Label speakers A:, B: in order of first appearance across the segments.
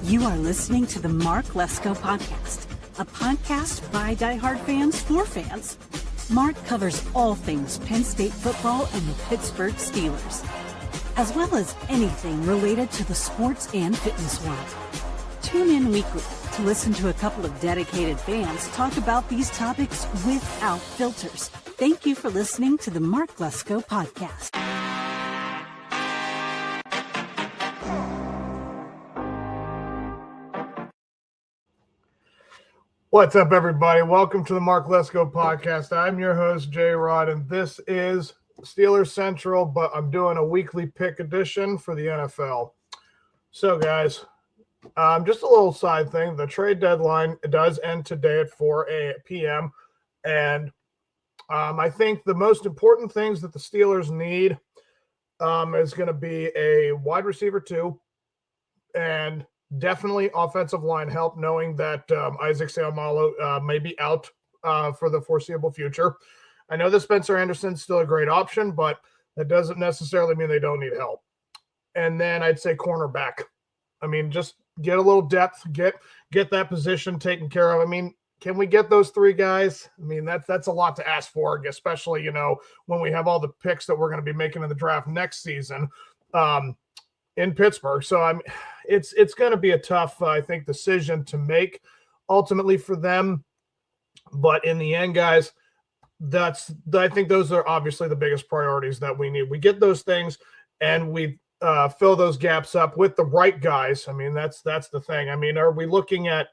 A: You are listening to the Mark Lesko Podcast, a podcast by diehard fans for fans. Mark covers all things Penn State football and the Pittsburgh Steelers, as well as anything related to the sports and fitness world. Tune in weekly to listen to a couple of dedicated fans talk about these topics without filters. Thank you for listening to the Mark Lesko Podcast.
B: What's up, everybody? Welcome to the Mark Lesko Podcast. I'm your host, J Rod, and this is Steelers Central, but I'm doing a weekly pick edition for the NFL. So, guys, just a little side thing. The trade deadline does end today at 4 p.m., and I think the most important things that the Steelers need is going to be a wide receiver 2 and definitely offensive line help, knowing that Isaac Seumalo may be out for the foreseeable future. I know that Spencer Anderson's still a great option, but that doesn't necessarily mean they don't need help. And then I'd say cornerback. I mean, just get a little depth, get that position taken care of. I mean, can we get those 3 guys? I mean, that's a lot to ask for, especially, when we have all the picks that we're going to be making in the draft next season. In Pittsburgh. So it's going to be a tough, I think, decision to make ultimately for them. But in the end, guys, I think those are obviously the biggest priorities that we need. We get those things and we fill those gaps up with the right guys. I mean, that's the thing. I mean, are we looking at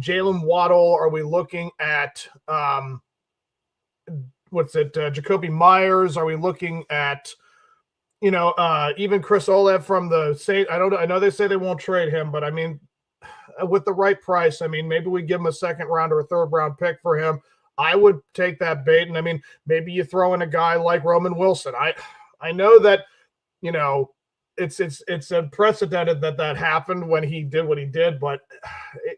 B: Jalen Waddle? Are we looking at Jacoby Myers? Are we looking at even Chris Olave from the Saints? I know they say they won't trade him, but I mean, with the right price, I mean, maybe we give him a second round or a third round pick for him. I would take that bait. And I mean, maybe you throw in a guy like Roman Wilson. I know that, it's unprecedented that happened when he did what he did, but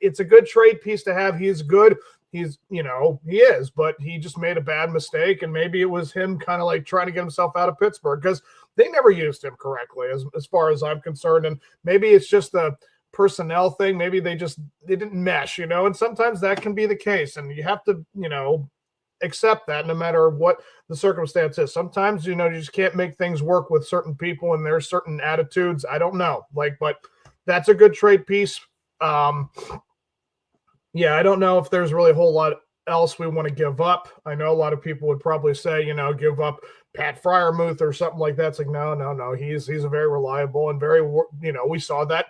B: it's a good trade piece to have. He's good. He is, but he just made a bad mistake. And maybe it was him kind of like trying to get himself out of Pittsburgh because they never used him correctly as far as I'm concerned. And maybe it's just a personnel thing. Maybe they didn't mesh, and sometimes that can be the case. And you have to, accept that no matter what the circumstance is. Sometimes, you just can't make things work with certain people and there's certain attitudes. I don't know, but that's a good trade piece. Yeah, I don't know if there's really a whole lot else we want to give up. I know a lot of people would probably say, give up Pat Freiermuth or something like that. It's like, no. He's a very reliable and very, we saw that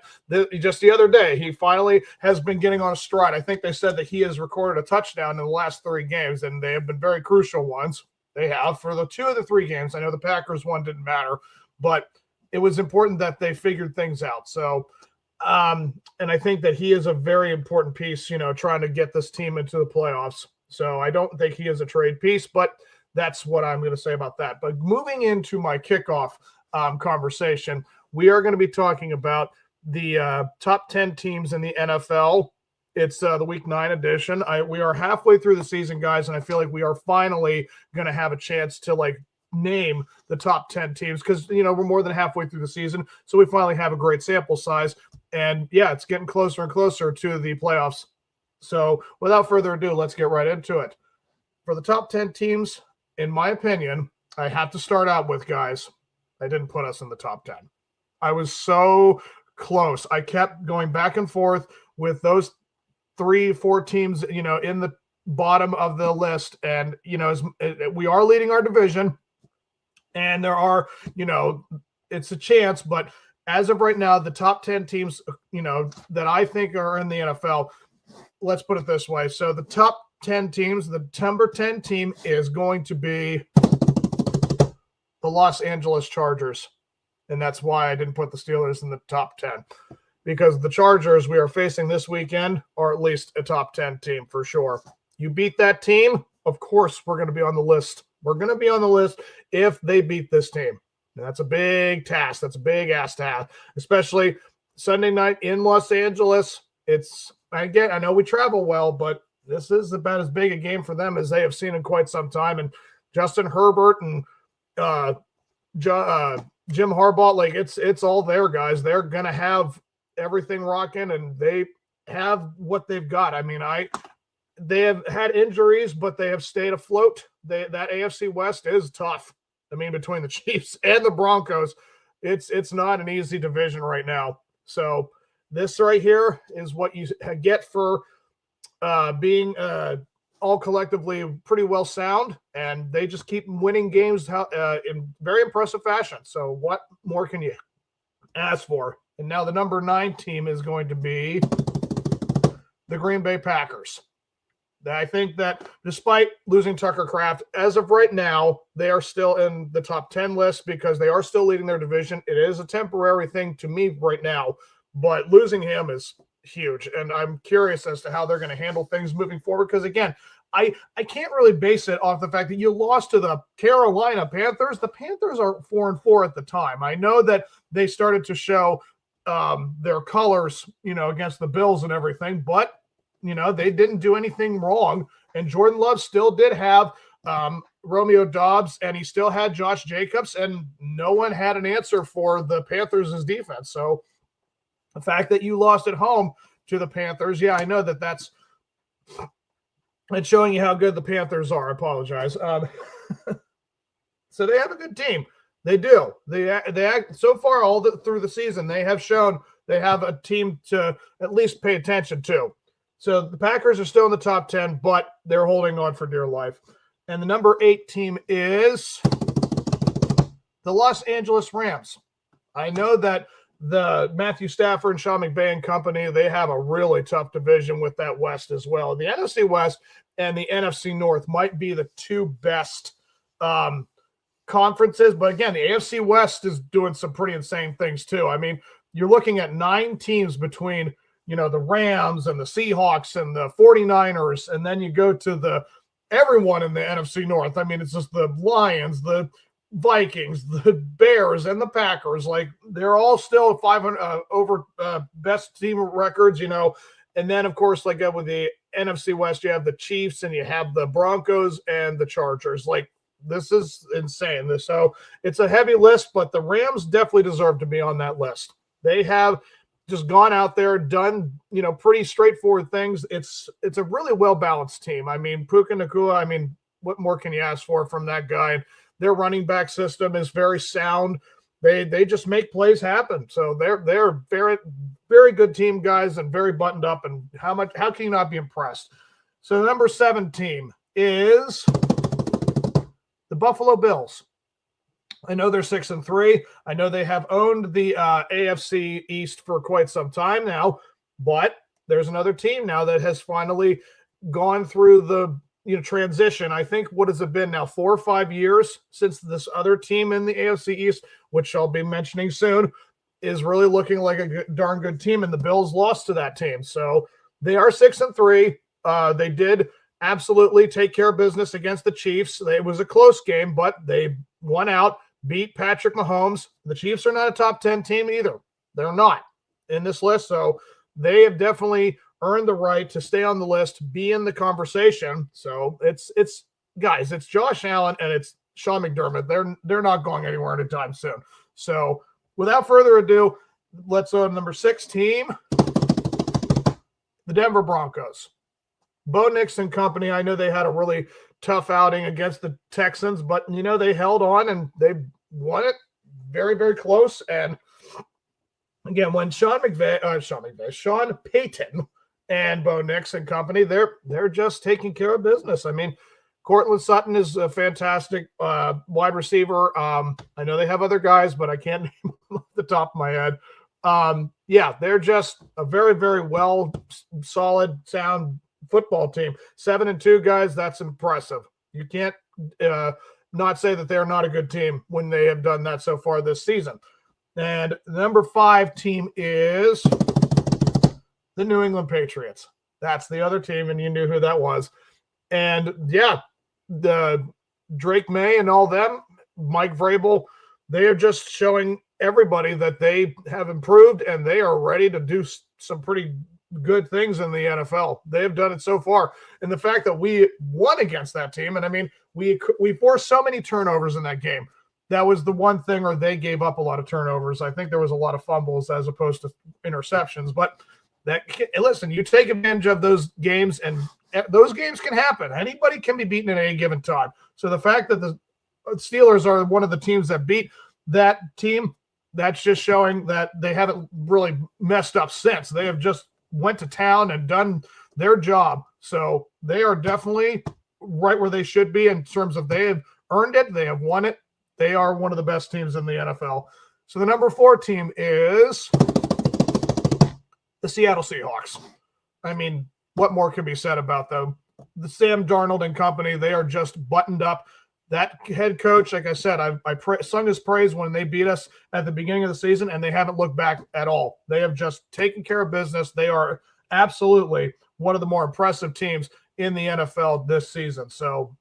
B: just the other day. He finally has been getting on a stride. I think they said that he has recorded a touchdown in the last 3 games, and they have been very crucial ones. They have for the 2 of the 3 games. I know the Packers one didn't matter, but it was important that they figured things out. So, and I think that he is a very important piece, trying to get this team into the playoffs. So I don't think he is a trade piece, but that's what I'm going to say about that. But moving into my kickoff conversation, we are going to be talking about the top 10 teams in the NFL. It's the Week 9 edition. We are halfway through the season, guys, and I feel like we are finally going to have a chance to name the top 10 teams because, we're more than halfway through the season. So we finally have a great sample size. And, yeah, it's getting closer and closer to the playoffs. So without further ado, let's get right into it. For the top 10 teams, in my opinion, I have to start out with, guys, I didn't put us in the top 10. I was so close. I kept going back and forth with those 3-4 teams, in the bottom of the list. And, we are leading our division. And there are, it's a chance, but as of right now, the top 10 teams, that I think are in the NFL, let's put it this way. So the top 10 teams, the number 10 team is going to be the Los Angeles Chargers. And that's why I didn't put the Steelers in the top 10. Because the Chargers we are facing this weekend are at least a top 10 team for sure. You beat that team, of course we're going to be on the list. We're going to be on the list if they beat this team. And that's a big task. That's a big-ass task, especially Sunday night in Los Angeles. I know we travel well, but this is about as big a game for them as they have seen in quite some time. And Justin Herbert and Jim Harbaugh, it's all there, guys. They're going to have everything rocking, and they have what they've got. I mean, they have had injuries, but they have stayed afloat. That AFC West is tough. I mean, between the Chiefs and the Broncos, it's not an easy division right now. So this right here is what you get for being all collectively pretty well sound, and they just keep winning games in very impressive fashion. So what more can you ask for? And now the number 9 team is going to be the Green Bay Packers. I think that despite losing Tucker Kraft, as of right now, they are still in the top 10 list because they are still leading their division. It is a temporary thing to me right now, but losing him is huge. And I'm curious as to how they're going to handle things moving forward. Because again, I can't really base it off the fact that you lost to the Carolina Panthers. The Panthers are 4-4 at the time. I know that they started to show their colors, against the Bills and everything, but they didn't do anything wrong. And Jordan Love still did have Romeo Doubs, and he still had Josh Jacobs, and no one had an answer for the Panthers' defense. So the fact that you lost at home to the Panthers, yeah, I know that's showing you how good the Panthers are. I apologize. So they have a good team. They do. They act so far through the season. They have shown they have a team to at least pay attention to. So the Packers are still in the top 10, but they're holding on for dear life. And the number 8 team is the Los Angeles Rams. I know that the Matthew Stafford and Sean McVay and company, they have a really tough division with that West as well. The NFC West and the NFC North might be the 2 best conferences. But again, the AFC West is doing some pretty insane things too. I mean, you're looking at 9 teams between the Rams and the Seahawks and the 49ers, and then you go to everyone in the NFC North. I mean, it's just the Lions, the Vikings, the Bears, and the Packers. Like, they're all still 500 over best team records, And then, of course, like with the NFC West, you have the Chiefs and you have the Broncos and the Chargers. Like, this is insane. So it's a heavy list, but the Rams definitely deserve to be on that list. They have just gone out there, done, pretty straightforward things. It's a really well-balanced team. I mean, Puka Nacua, what more can you ask for from that guy? Their running back system is very sound. They just make plays happen. So they're very, very good team, guys, and very buttoned up. And how can you not be impressed? So the number 7 team is the Buffalo Bills. I know they're 6-3. I know they have owned the AFC East for quite some time now, but there's another team now that has finally gone through the transition. I think, what has it been now, 4 or 5 years since this other team in the AFC East, which I'll be mentioning soon, is really looking like a darn good team, and the Bills lost to that team. So they are 6-3. They did absolutely take care of business against the Chiefs. It was a close game, but they won out, beat Patrick Mahomes. The Chiefs are not a top 10 team either. They're not in this list. So they have definitely earned the right to stay on the list, be in the conversation. So it's guys, it's Josh Allen and it's Sean McDermott. They're not going anywhere anytime soon. So without further ado, let's go to number 6 team, the Denver Broncos. Bo Nix and company, I know they had a really tough outing against the Texans, but, they held on and they won it very, very close. And again, when Sean Payton and Bo Nix and company, they're just taking care of business. I mean, Cortland Sutton is a fantastic wide receiver. I know they have other guys, but I can't name them off the top of my head. They're just a very, very well, solid, sound football team. 7-2, guys, that's impressive. You can't not say that they're not a good team when they have done that so far this season. And the number 5 team is the New England Patriots. That's the other team, and you knew who that was. And the Drake May and all them, Mike Vrabel, they are just showing everybody that they have improved and they are ready to do some pretty good things in the NFL. They have done it so far. And the fact that we won against that team, and we forced so many turnovers in that game. that was the one thing, or they gave up a lot of turnovers. I think there was a lot of fumbles as opposed to interceptions. But listen, you take advantage of those games, and those games can happen. Anybody can be beaten at any given time. So the fact that the Steelers are one of the teams that beat that team, that's just showing that they haven't really messed up since. They have just went to town and done their job. So they are definitely right where they should be in terms of they have earned it. They have won it. They are one of the best teams in the NFL. So the number 4 team is the Seattle Seahawks. I mean, what more can be said about them? The Sam Darnold and company, they are just buttoned up. That head coach, like I said, I sung his praise when they beat us at the beginning of the season, and they haven't looked back at all. They have just taken care of business. They are absolutely one of the more impressive teams in the NFL this season. So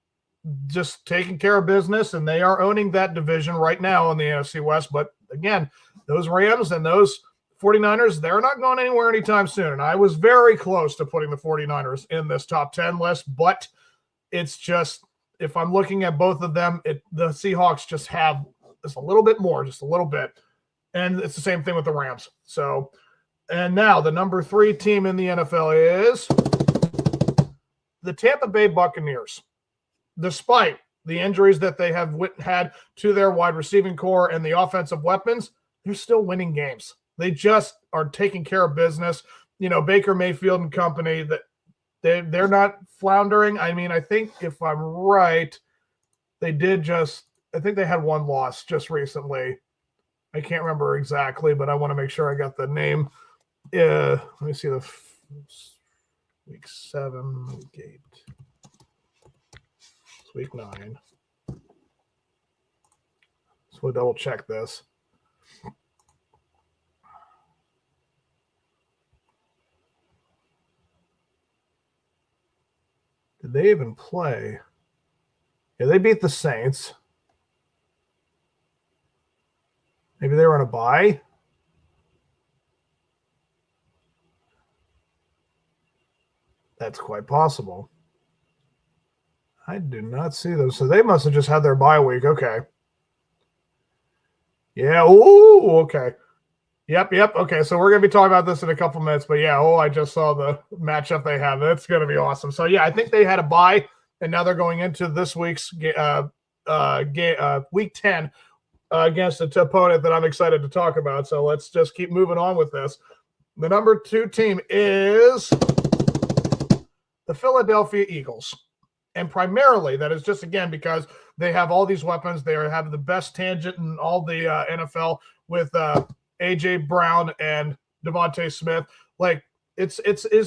B: just taking care of business, and they are owning that division right now in the NFC West. But again, those Rams and those 49ers, they're not going anywhere anytime soon. And I was very close to putting the 49ers in this top 10 list, but it's just, if I'm looking at both of them, the Seahawks just have just a little bit more, just a little bit. And it's the same thing with the Rams. So, and now the number 3 team in the NFL is the Tampa Bay Buccaneers. Despite the injuries that they have had to their wide receiving core and the offensive weapons, they're still winning games. They just are taking care of business. You know, Baker Mayfield and company, that they're not floundering. I mean, I think if I'm right, I think they had one loss just recently. I can't remember exactly, but I want to make sure I got the name. Let me see the week 7, week 8. It's week 9. So we'll double check this. Did they even play? Yeah, they beat the Saints. Maybe they were on a bye. That's quite possible. I do not see those. So they must have just had their bye week. Okay. Yeah. Oh, okay. Yep. Okay, so we're going to be talking about this in a couple minutes. But yeah, I just saw the matchup they have. That's going to be awesome. So yeah, I think they had a bye, and now they're going into this week's week 10 against an opponent that I'm excited to talk about. So let's just keep moving on with this. The number 2 team is the Philadelphia Eagles. And primarily that is just, again, because they have all these weapons. They have the best tangent in all the NFL with A.J. Brown and Devontae Smith. Like, it's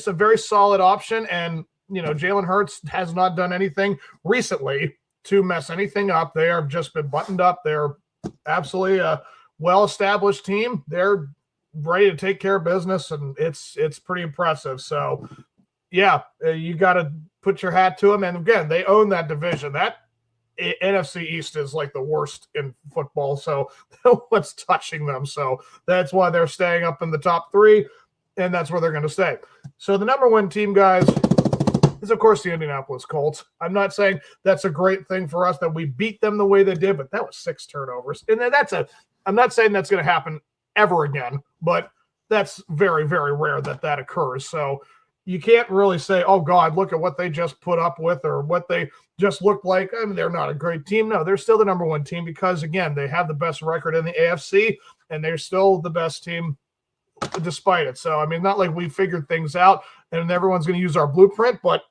B: a very solid option. And, you know, Jalen Hurts has not done anything recently to mess anything up. They have just been buttoned up. They're absolutely a well-established team. They're ready to take care of business, and it's pretty impressive. So, yeah, you got to put your hat to them. And, again, they own that division. That NFC East is like the worst in football, so no one's touching them. So that's why they're staying up in the top 3, and that's where they're going to stay. So the number 1 team, guys, is, of course, the Indianapolis Colts. I'm not saying that's a great thing for us that we beat them the way they did, but that was 6 turnovers. And I'm not saying that's going to happen ever again, but that's very, very rare that occurs. So you can't really say, oh, God, look at what they just put up with or what they just looked like. I mean, they're not a great team. No, they're still the number 1 team because, again, they have the best record in the AFC, and they're still the best team despite it. So, I mean, not like we figured things out and everyone's going to use our blueprint, but,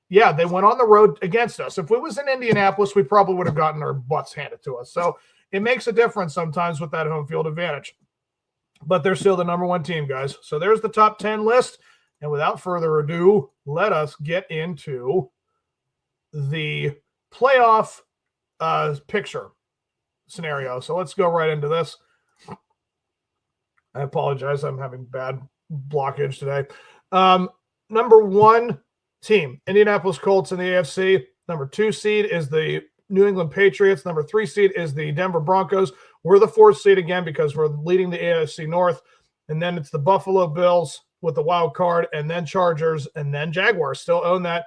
B: yeah, they went on the road against us. If it was in Indianapolis, we probably would have gotten our butts handed to us. So it makes a difference sometimes with that home field advantage. But they're still the number 1 team, guys. So there's the top 10 list. And without further ado, let us get into the playoff picture scenario. So let's go right into this. I apologize. I'm having bad blockage today. Number 1 team, Indianapolis Colts in the AFC. Number 2 seed is the New England Patriots. Number 3 seed is the Denver Broncos. We're the 4th seed again because we're leading the AFC North. And then it's the Buffalo Bills with the wild card, and then Chargers, and then Jaguars still own that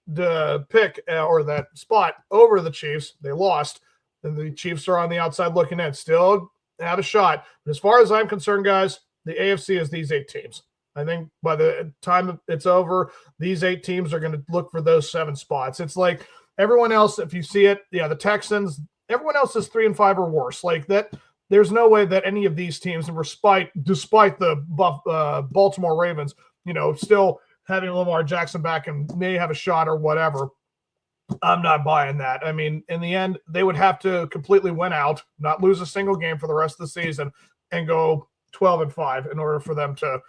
B: the pick or that spot over the Chiefs. They lost. and the Chiefs are on the outside looking in. Still have a shot. But as far as I'm concerned, guys, the AFC is these 8 teams. I think by the time it's over, these 8 teams are going to look for those 7 spots. It's like everyone else, if you see it, the Texans, everyone else is 3-5 or worse. Like that, there's no way that any of these teams, despite the Baltimore Ravens, still having Lamar Jackson back and may have a shot or whatever. I'm not buying that. I mean, in the end, they would have to completely win out, not lose a single game for the rest of the season, and go 12-5 in order for them to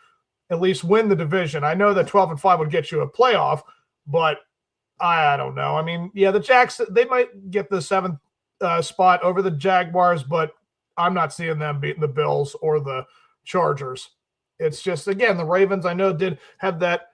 B: at least win the division. I know that 12-5 would get you a playoff, but I don't know. I mean, yeah, the Jacks, they might get the 7th spot over the Jaguars, but I'm not seeing them beating the Bills or the Chargers. It's just, again, the Ravens, I know, did have that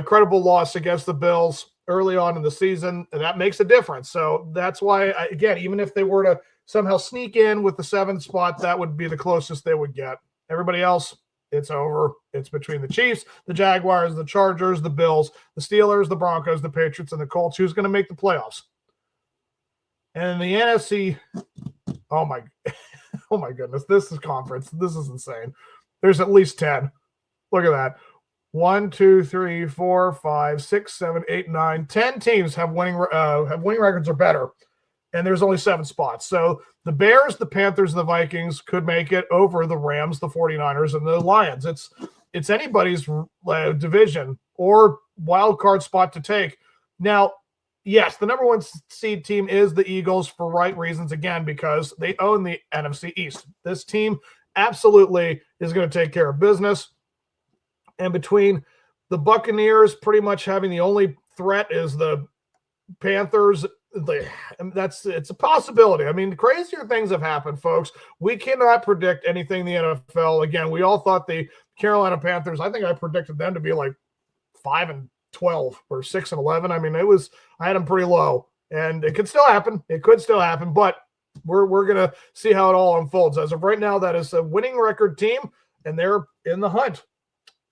B: credible loss against the Bills early on in the season, and that makes a difference. So that's why, again, even if they were to somehow sneak in with the 7th spot, that would be the closest they would get. Everybody else, it's over. It's between the Chiefs, the Jaguars, the Chargers, the Bills, the Steelers, the Broncos, the Patriots, and the Colts. Who's going to make the playoffs? And the NFC, oh my goodness, this is conference. This is insane. There's at least 10. Look at that. 1, 2, 3, 4, 5, 6, 7, 8, 9, 10 teams have winning records or better. And there's only 7 spots. So the Bears, the Panthers, the Vikings could make it over the Rams, the 49ers, and the Lions. It's anybody's division or wild card spot to take. Now, yes, the number 1 seed team is the Eagles for right reasons, again, because they own the NFC East. This team absolutely is going to take care of business. And between the Buccaneers pretty much having the only threat is the Panthers, it's a possibility. I mean, crazier things have happened, folks. We cannot predict anything in the NFL. Again, we all thought the Carolina Panthers, I think I predicted them to be like 5-12 or 6-11. I mean, I had them pretty low, and it could still happen. It could still happen, but we're going to see how it all unfolds. As of right now, that is a winning record team, and they're in the hunt.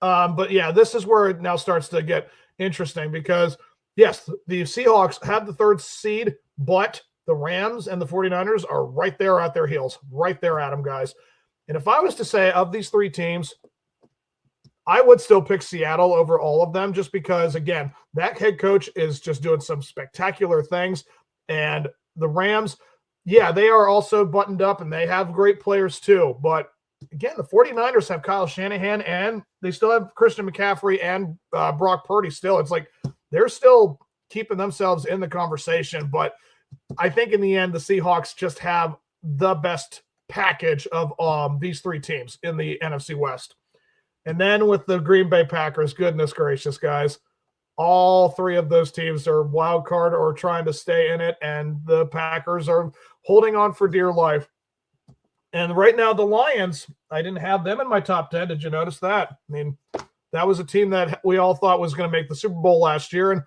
B: But yeah, this is where it now starts to get interesting because yes, the Seahawks have the 3rd seed, but the Rams and the 49ers are right there at their heels, right there at them, guys. And if I was to say of these 3 teams, I would still pick Seattle over all of them just because, again, that head coach is just doing some spectacular things. And the Rams, yeah, they are also buttoned up and they have great players too. But again, the 49ers have Kyle Shanahan and they still have Christian McCaffrey and Brock Purdy still. It's like they're still keeping themselves in the conversation. But I think in the end, the Seahawks just have the best package of these 3 teams in the NFC West. And then with the Green Bay Packers, goodness gracious, guys, all 3 of those teams are wild card or trying to stay in it. And the Packers are holding on for dear life. And right now, the Lions, I didn't have them in my top 10. Did you notice that? I mean, that was a team that we all thought was going to make the Super Bowl last year. And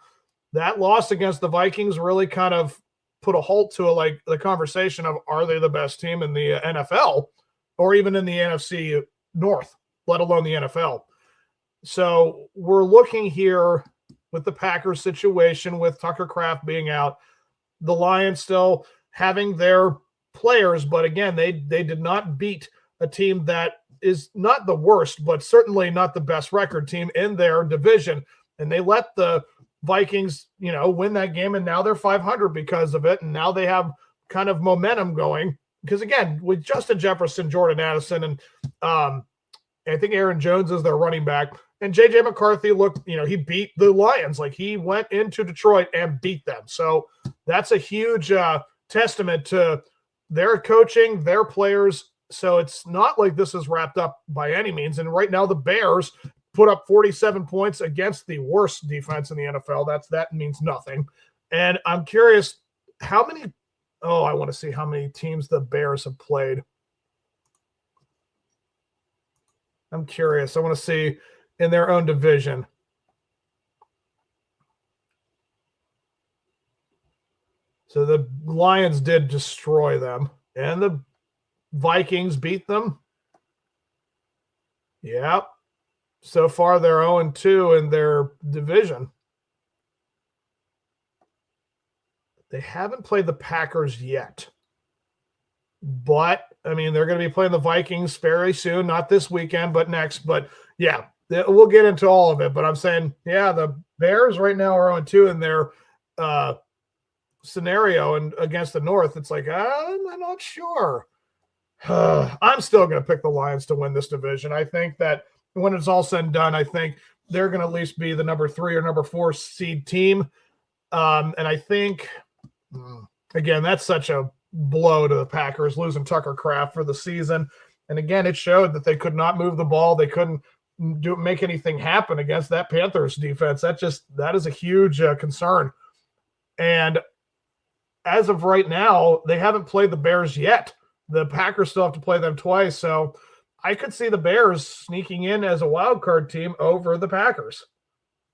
B: that loss against the Vikings really kind of put a halt to the conversation of, are they the best team in the NFL or even in the NFC North, let alone the NFL? So we're looking here with the Packers situation with Tucker Kraft being out, the Lions still having their players, but again, they did not beat a team that is not the worst, but certainly not the best record team in their division. And they let the Vikings, win that game, and now they're 500 because of it. And now they have kind of momentum going because, again, with Justin Jefferson, Jordan Addison, and I think Aaron Jones is their running back. And J.J. McCarthy looked, he beat the Lions. Like, he went into Detroit and beat them. So that's a huge testament to their coaching, their players. So it's not like this is wrapped up by any means. And right now the Bears put up 47 points against the worst defense in the NFL. That means nothing. And I'm curious I want to see how many teams the Bears have played. I'm curious. I want to see in their own division. So the Lions did destroy them, and the Vikings beat them. Yeah. So far, they're 0-2 in their division. They haven't played the Packers yet. But, I mean, they're going to be playing the Vikings very soon, not this weekend, but next. But, yeah, we'll get into all of it. But I'm saying, yeah, the Bears right now are 0-2 in their scenario and against the North. It's like, I'm not sure. I'm still going to pick the Lions to win this division. I think that when it's all said and done, I think they're going to at least be the number 3 or number 4 seed team. And I think, again, that's such a blow to the Packers, losing Tucker Kraft for the season. And again, it showed that they could not move the ball. They couldn't make anything happen against that Panthers defense. That is a huge concern. And as of right now, they haven't played the Bears yet. The Packers still have to play them twice. So I could see the Bears sneaking in as a wild card team over the Packers.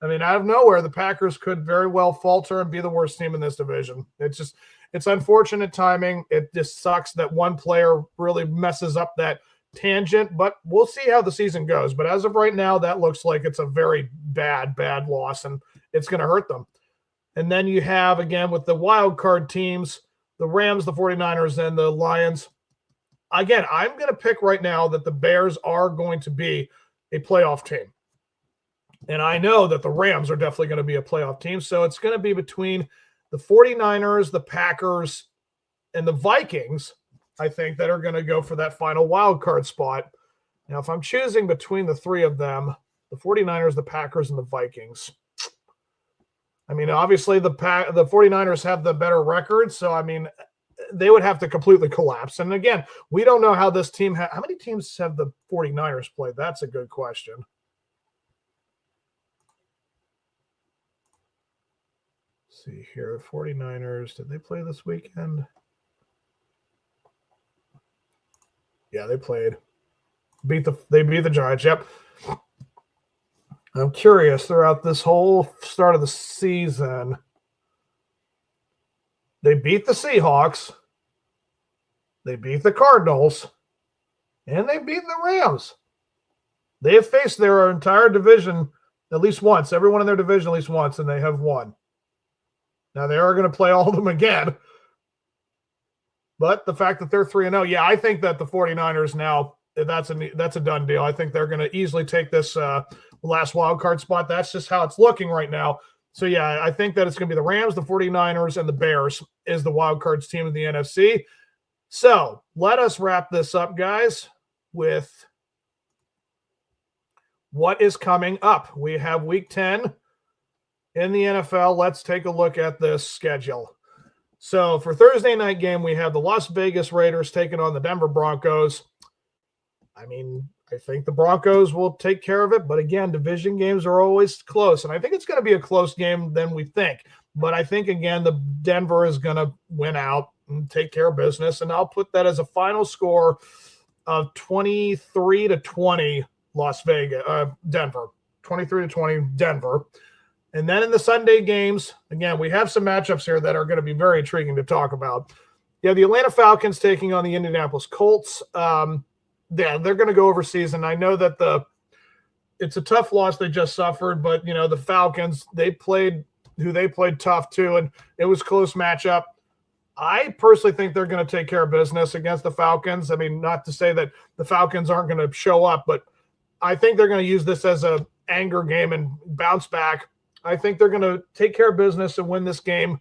B: I mean, out of nowhere, the Packers could very well falter and be the worst team in this division. It's unfortunate timing. It just sucks that one player really messes up that tangent, but we'll see how the season goes. But as of right now, that looks like it's a very bad loss, and it's going to hurt them. And then you have, again, with the wild card teams, the Rams, the 49ers, and the Lions. Again, I'm going to pick right now that the Bears are going to be a playoff team. And I know that the Rams are definitely going to be a playoff team. So it's going to be between the 49ers, the Packers, and the Vikings, I think, that are going to go for that final wild card spot. Now, if I'm choosing between the three of them, the 49ers, the Packers, and the Vikings, I mean, obviously the 49ers have the better record. So, I mean, they would have to completely collapse. And again, we don't know how this team how many teams have the 49ers played? That's a good question. Let's see here, 49ers, did they play this weekend? Yeah, they played. They beat the Giants, yep. I'm curious, throughout this whole start of the season, they beat the Seahawks, they beat the Cardinals, and they beat the Rams. They have faced their entire division at least once, everyone in their division at least once, and they have won. Now, they are going to play all of them again. But the fact that they're 3-0, yeah, I think that the 49ers now, that's a done deal. I think they're going to easily take this last wild card spot. That's just how it's looking right now. So, yeah, I think that it's going to be the Rams, the 49ers, and the Bears is the wild cards team of the NFC. So, let us wrap this up, guys, with what is coming up. We have Week 10 in the NFL. Let's take a look at this schedule. So for Thursday night game, we have the Las Vegas Raiders taking on the Denver Broncos. I mean, I think the Broncos will take care of it. But again, division games are always close. And I think it's going to be a close game than we think. But I think, again, the Denver is going to win out and take care of business. And I'll put that as a final score of 23-20 Las Vegas, Denver. 23-20 Denver. And then in the Sunday games, again, we have some matchups here that are going to be very intriguing to talk about. You have the Atlanta Falcons taking on the Indianapolis Colts. Yeah, they're going to go overseas, and I know that it's a tough loss they just suffered, but, you know, the Falcons, they played tough too, and it was a close matchup. I personally think they're going to take care of business against the Falcons. I mean, not to say that the Falcons aren't going to show up, but I think they're going to use this as an anger game and bounce back. I think they're going to take care of business and win this game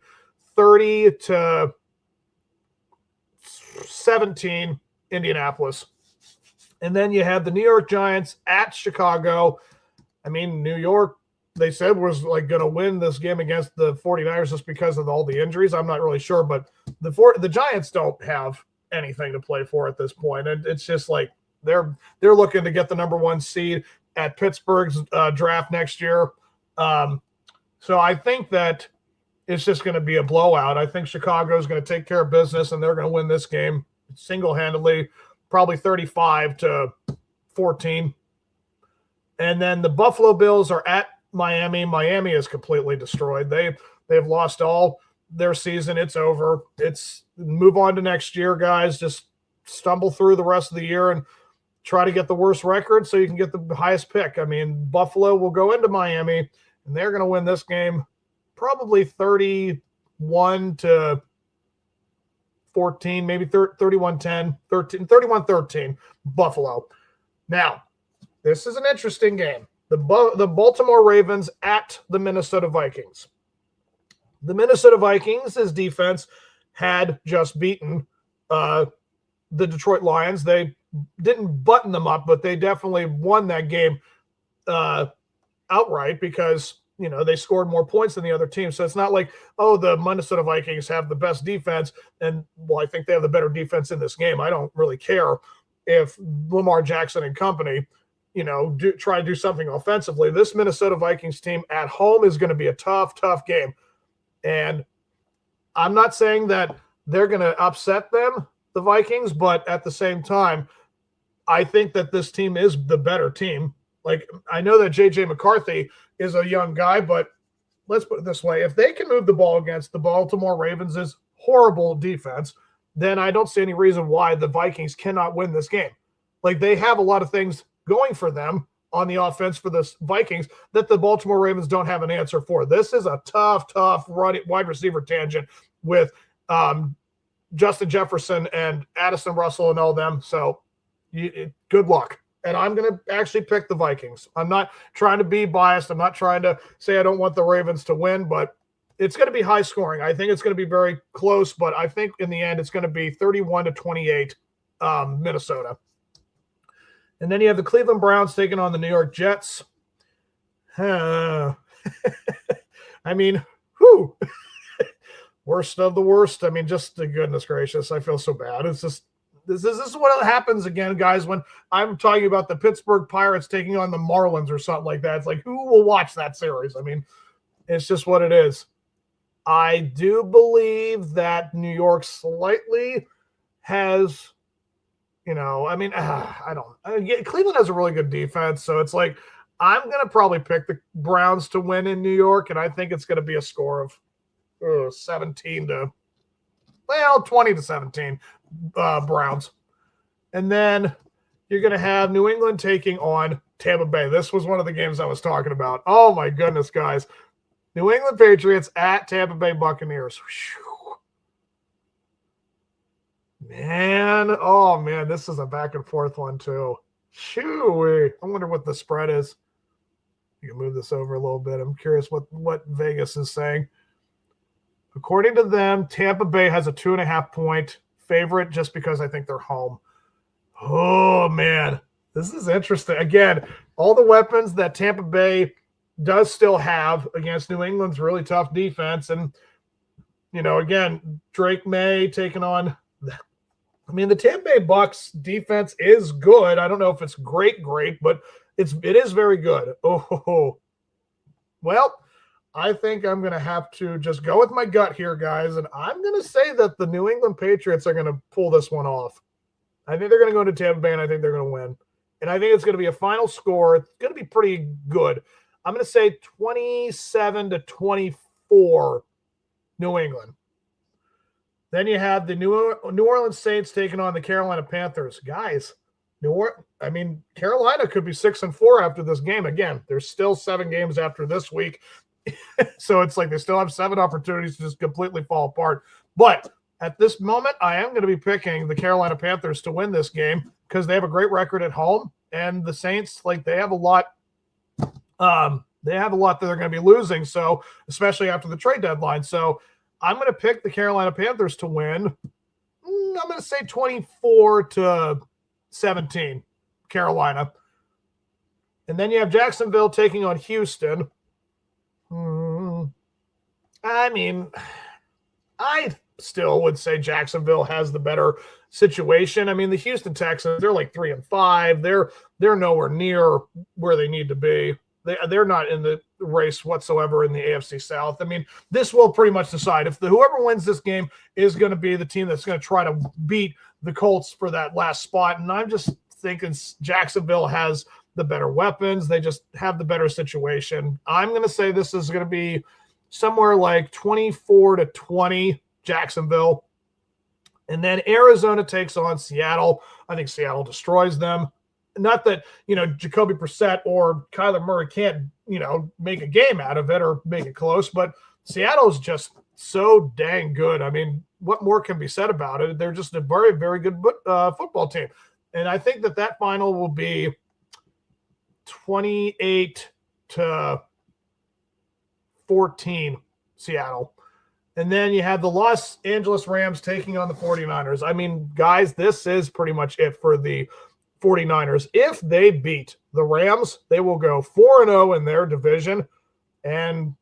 B: 30-17 Indianapolis. And then you have the New York Giants at Chicago. I mean, New York, they said, was like going to win this game against the 49ers just because of all the injuries. I'm not really sure, but the Giants don't have anything to play for at this point. And it's just like they're looking to get the number 1 seed at Pittsburgh's draft next year. So I think that it's just going to be a blowout. I think Chicago is going to take care of business, and they're going to win this game single-handedly, probably 35-14. And then the Buffalo Bills are at Miami. Miami is completely destroyed. They've lost all their season. It's over. It's move on to next year, guys. Just stumble through the rest of the year and try to get the worst record so you can get the highest pick. I mean, Buffalo will go into Miami, and they're going to win this game probably 31-14. 31-14, maybe 31-10, 31-13, Buffalo. Now, this is an interesting game. The Baltimore Ravens at the Minnesota Vikings. The Minnesota Vikings' defense had just beaten the Detroit Lions. They didn't button them up, but they definitely won that game outright because, they scored more points than the other team. So it's not like, oh, the Minnesota Vikings have the best defense, and, well, I think they have the better defense in this game. I don't really care if Lamar Jackson and company try to do something offensively. This Minnesota Vikings team at home is going to be a tough game. And I'm not saying that they're going to upset them, the Vikings, but at the same time, I think that this team is the better team. Like, I know that J.J. McCarthy is a young guy, but let's put it this way. If they can move the ball against the Baltimore Ravens' horrible defense, then I don't see any reason why the Vikings cannot win this game. Like, they have a lot of things going for them on the offense for the Vikings that the Baltimore Ravens don't have an answer for. This is a tough wide receiver tangent with Justin Jefferson and Addison Russell and all them. So good luck. And I'm going to actually pick the Vikings. I'm not trying to be biased. I'm not trying to say I don't want the Ravens to win, but it's going to be high scoring. I think it's going to be very close, but I think in the end it's going to be 31-28 Minnesota. And then you have the Cleveland Browns taking on the New York Jets. I mean, worst of the worst. I mean, just goodness gracious, I feel so bad. It's just this is what happens again, guys, when I'm talking about the Pittsburgh Pirates taking on the Marlins or something like that. It's like, who will watch that series? I mean, it's just what it is. I do believe that New York slightly has – Cleveland has a really good defense, so it's like I'm going to probably pick the Browns to win in New York, and I think it's going to be a score of 20-17 Browns. And then you're going to have New England taking on Tampa Bay. This was one of the games I was talking about. Oh, my goodness, guys. New England Patriots at Tampa Bay Buccaneers. Whew. Man, this is a back and forth one too. Shoo-wee. I wonder what the spread is. You can move this over a little bit. I'm curious what Vegas is saying. According to them, Tampa Bay has a 2.5-point favorite just because I think they're home. Oh, man. This is interesting. Again, all the weapons that Tampa Bay does still have against New England's really tough defense. And, again, Drake May taking on – the Tampa Bay Bucs defense is good. I don't know if it's great, but it is very good. Oh, well, I think I'm going to have to just go with my gut here, guys, and I'm going to say that the New England Patriots are going to pull this one off. I think they're going to go into Tampa Bay, and I think they're going to win. And I think it's going to be a final score. It's going to be pretty good. I'm going to say 27-24 New England. Then you have the New Orleans Saints taking on the Carolina Panthers. Guys, Carolina could be 6-4 after this game. Again, there's still 7 games after this week. So it's like they still have 7 opportunities to just completely fall apart. But at this moment, I am going to be picking the Carolina Panthers to win this game because they have a great record at home. And the Saints, they have a lot that they're going to be losing. So especially after the trade deadline. So I'm going to pick the Carolina Panthers to win. I'm going to say 24-17, Carolina. And then you have Jacksonville taking on Houston. I still would say Jacksonville has the better situation. The Houston Texans, they're like 3-5. They're nowhere near where they need to be. They're not in the race whatsoever in the AFC South. This will pretty much decide if whoever wins this game is going to be the team that's going to try to beat the Colts for that last spot. And I'm just thinking Jacksonville has the better weapons. They just have the better situation. I'm going to say this is going to be somewhere like 24-20 Jacksonville. And then Arizona takes on Seattle. I think Seattle destroys them. Not that, Jacoby Brissett or Kyler Murray can't, make a game out of it or make it close, but Seattle's just so dang good. I mean, what more can be said about it? They're just a very, very good football team. And I think that final will be 28-14 Seattle. And then you have the Los Angeles Rams taking on the 49ers. I mean, guys, this is pretty much it for the 49ers. If they beat the Rams, they will go 4-0 in their division. And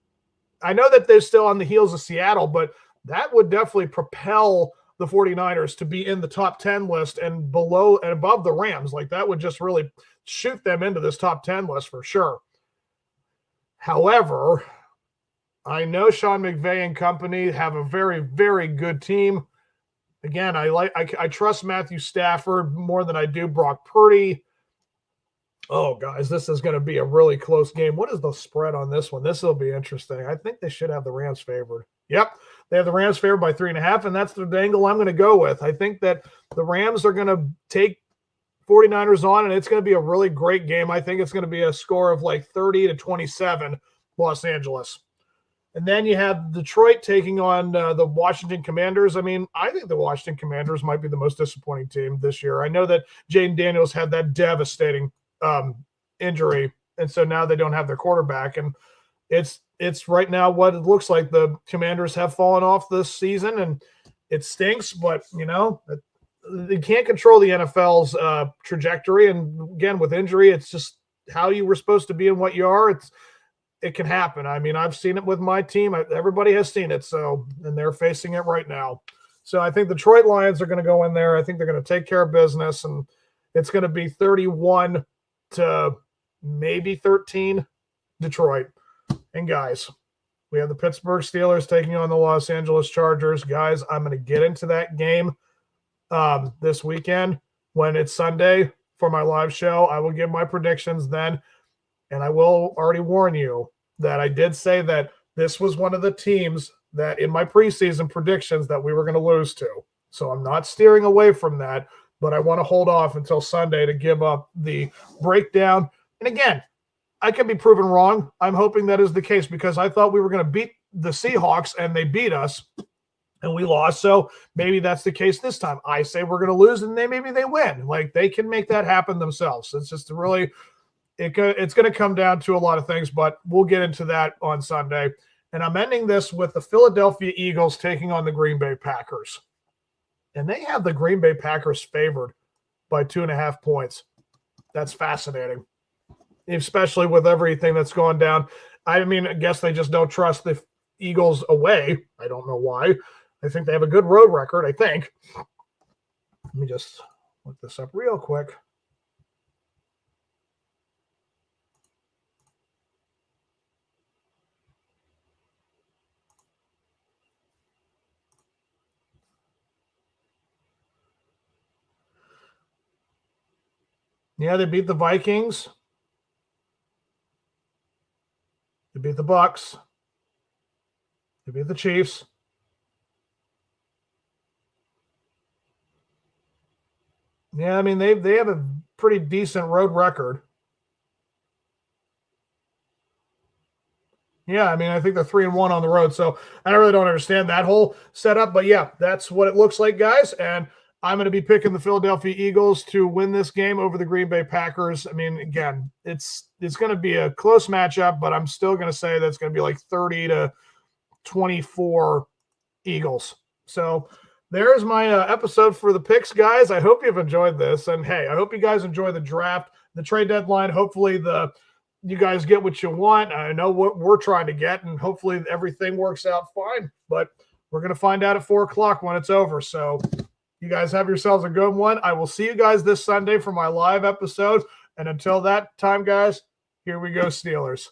B: I know that they're still on the heels of Seattle, but that would definitely propel the 49ers to be in the top 10 list and below and above the Rams. Like, that would just really shoot them into this top 10 list for sure. However, I know Sean McVay and company have a very, very good team. Again, I trust Matthew Stafford more than I do Brock Purdy. Oh, guys, this is going to be a really close game. What is the spread on this one? This will be interesting. I think they should have the Rams favored. Yep, they have the Rams favored by 3.5, and that's the angle I'm going to go with. I think that the Rams are going to take 49ers on, and it's going to be a really great game. I think it's going to be a score of like 30-27 Los Angeles. And then you have Detroit taking on the Washington Commanders. I mean, I think the Washington Commanders might be the most disappointing team this year. I know that Jaden Daniels had that devastating injury, and so now they don't have their quarterback. And it's right now what it looks like. The Commanders have fallen off this season, and it stinks. But, you know, they can't control the NFL's trajectory. And, again, with injury, it's just how you were supposed to be and what you are. It can happen. I mean, I've seen it with my team. Everybody has seen it. And they're facing it right now. So I think the Detroit Lions are going to go in there. I think they're going to take care of business, and it's going to be 31 to maybe 13 Detroit. And guys, we have the Pittsburgh Steelers taking on the Los Angeles Chargers. Guys, I'm going to get into that game this weekend when it's Sunday for my live show. I will give my predictions then. And I will already warn you that I did say that this was one of the teams that in my preseason predictions that we were going to lose to. So I'm not steering away from that, but I want to hold off until Sunday to give up the breakdown. And again, I can be proven wrong. I'm hoping that is the case because I thought we were going to beat the Seahawks and they beat us and we lost. So maybe that's the case this time. I say we're going to lose and maybe they win. Like, they can make that happen themselves. It's just really – it's going to come down to a lot of things, but we'll get into that on Sunday. And I'm ending this with the Philadelphia Eagles taking on the Green Bay Packers. And they have the Green Bay Packers favored by 2.5 points. That's fascinating, especially with everything that's gone down. I mean, I guess they just don't trust the Eagles away. I don't know why. I think they have a good road record, I think. Let me just look this up real quick. Yeah, they beat the Vikings. They beat the Bucks. They beat the Chiefs. Yeah, I mean, they have a pretty decent road record. Yeah, I mean, I think they're 3-1 on the road, so I really don't understand that whole setup. But yeah, that's what it looks like, guys. And I'm going to be picking the Philadelphia Eagles to win this game over the Green Bay Packers. I mean, again, it's going to be a close matchup, but I'm still going to say that's going to be like 30-24 Eagles. So there's my episode for the picks, guys. I hope you've enjoyed this. And, hey, I hope you guys enjoy the draft, the trade deadline. Hopefully you guys get what you want. I know what we're trying to get, and hopefully everything works out fine. But we're going to find out at 4 o'clock when it's over. So you guys have yourselves a good one. I will see you guys this Sunday for my live episode. And until that time, guys, here we go, Steelers.